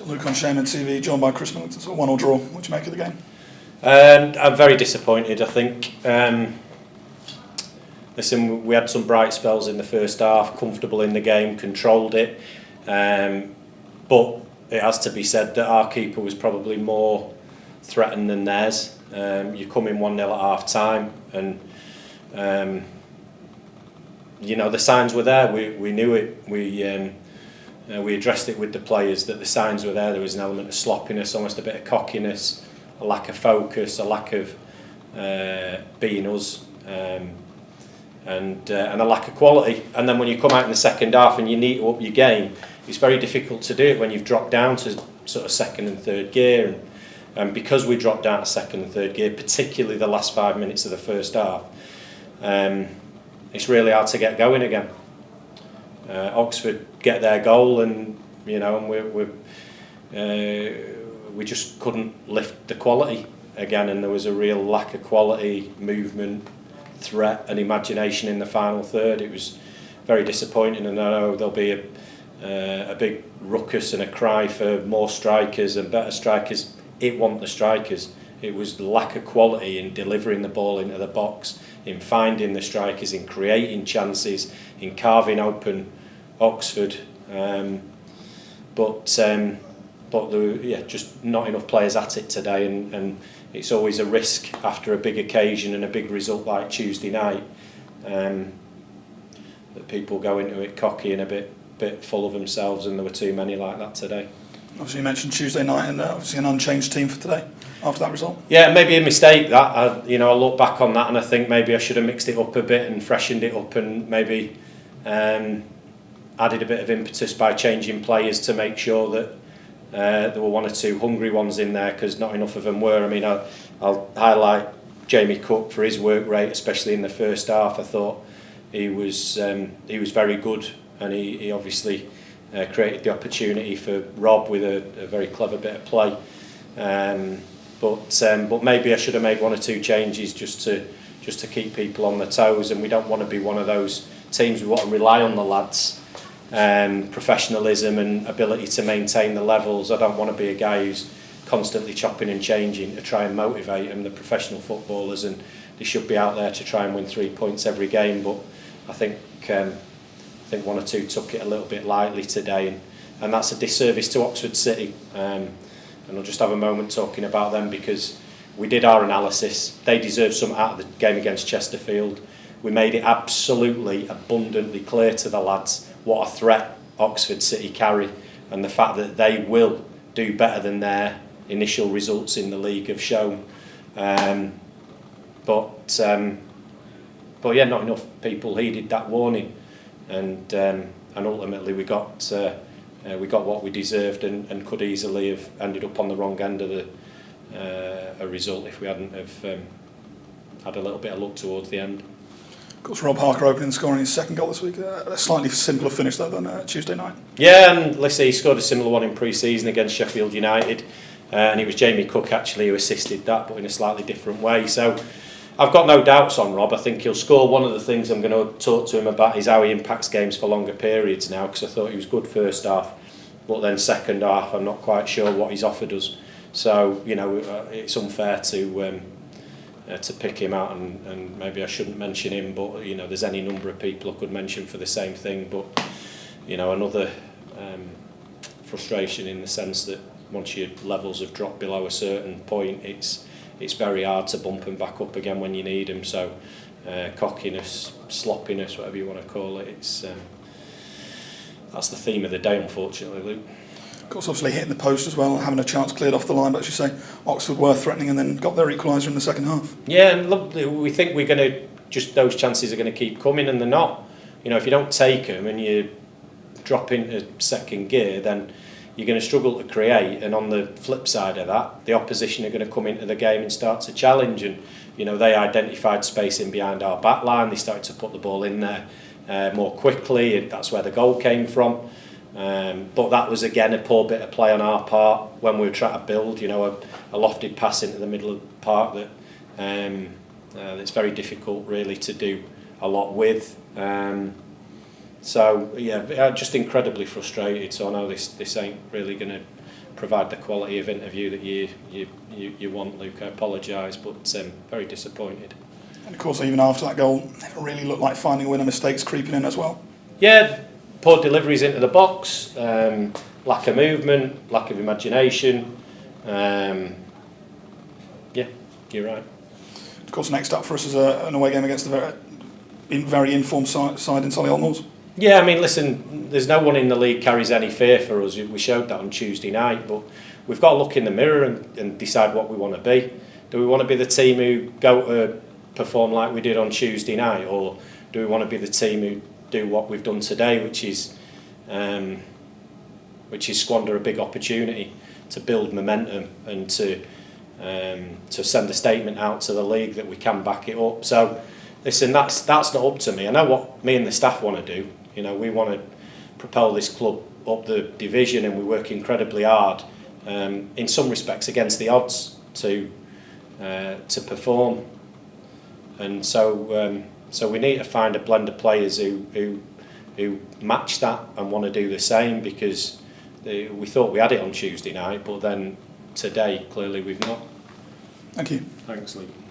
Luke on Shaman TV, joined by Chris Millington. So 1-1 draw. What do you make of the game? I'm very disappointed. I think. Listen, we had some bright spells in the first half, comfortable in the game, controlled it. But it has to be said that our keeper was probably more threatened than theirs. You come in 1-0 at half time, and the signs were there. We knew it. We addressed it with the players that the signs were there. There was an element of sloppiness, almost a bit of cockiness, a lack of focus, a lack of being us. And a lack of quality. And then when you come out in the second half and you need to up your game, it's very difficult to do it when you've dropped down to sort of second and third gear. And because we dropped down to second and third gear, particularly the last 5 minutes of the first half, it's really hard to get going again. Oxford get their goal, and we just couldn't lift the quality again, and there was a real lack of quality, movement, threat and imagination in the final third. It was very disappointing, and I know there'll be a big ruckus and a cry for more strikers and better strikers. It wasn't the strikers, it was the lack of quality in delivering the ball into the box, in finding the strikers, in creating chances, in carving open Oxford. But there were just not enough players at it today, and it's always a risk after a big occasion and a big result like Tuesday night, that people go into it cocky and a bit full of themselves, and there were too many like that today. Obviously you mentioned Tuesday night, and obviously an unchanged team for today after that result. Yeah, maybe a mistake that. I look back on that and I think maybe I should have mixed it up a bit and freshened it up, and maybe added a bit of impetus by changing players to make sure that there were one or two hungry ones in there, because not enough of them were. I mean, I'll highlight Jamie Cook for his work rate, especially in the first half. I thought he was very good, and he obviously created the opportunity for Rob with a very clever bit of play. But maybe I should have made one or two changes just to keep people on their toes, and we don't want to be one of those teams. We want to rely on the lads. Professionalism and ability to maintain the levels. I don't want to be a guy who's constantly chopping and changing to try and motivate them. They're professional footballers, and they should be out there to try and win 3 points every game. But I think one or two took it a little bit lightly today, and that's a disservice to Oxford City. And I'll just have a moment talking about them, because we did our analysis. They deserve something out of the game against Chesterfield. We made it absolutely abundantly clear to the lads what a threat Oxford City carry, and the fact that they will do better than their initial results in the league have shown. But not enough people heeded that warning, and ultimately we got what we deserved, and could easily have ended up on the wrong end of a result if we hadn't have had a little bit of luck towards the end. Of course, Rob Harker opening and scoring his second goal this week. A slightly simpler finish though than Tuesday night. Yeah, and let's say he scored a similar one in pre-season against Sheffield United, and it was Jamie Cook actually who assisted that, but in a slightly different way. So I've got no doubts on Rob. I think he'll score. One of the things I'm going to talk to him about is how he impacts games for longer periods now, because I thought he was good first half, but then second half I'm not quite sure what he's offered us. So it's unfair to pick him out, and maybe I shouldn't mention him, but there's any number of people I could mention for the same thing. But another frustration in the sense that once your levels have dropped below a certain point, it's very hard to bump them back up again when you need them. So cockiness, sloppiness, whatever you want to call it, that's the theme of the day, unfortunately, Luke. Of course, obviously hitting the post as well, having a chance cleared off the line, but as you say, Oxford were threatening and then got their equaliser in the second half. Yeah, and look, we think we're going to those chances are going to keep coming, and they're not. If you don't take them and you drop into second gear, then you're going to struggle to create. And on the flip side of that, the opposition are going to come into the game and start to challenge. And they identified space in behind our back line. They started to put the ball in there more quickly, and that's where the goal came from. But that was again a poor bit of play on our part when we were trying to build, a lofted pass into the middle of the park that it's very difficult really to do a lot with. So yeah, just incredibly frustrated. So I know this ain't really going to provide the quality of interview that you want, Luke. I apologise, but very disappointed. And of course, even after that goal, never really looked like finding a winner. Mistakes creeping in as well. Yeah, poor deliveries into the box, lack of movement, lack of imagination. Yeah, you're right. Of course, next up for us is an away game against the very informed side in Solihull Moors. Yeah, I mean, listen, there's no one in the league carries any fear for us. We showed that on Tuesday night, but we've got to look in the mirror and decide what we want to be. Do we want to be the team who go to perform like we did on Tuesday night, or do we want to be the team who do what we've done today, which is squander a big opportunity to build momentum and to send a statement out to the league that we can back it up. So, listen, that's not up to me. I know what me and the staff want to do. You know, we want to propel this club up the division, and we work incredibly hard, in some respects against the odds, to perform. And so we need to find a blend of players who match that and want to do the same, because we thought we had it on Tuesday night, but then today clearly we've not. Thank you. Thanks, Lee.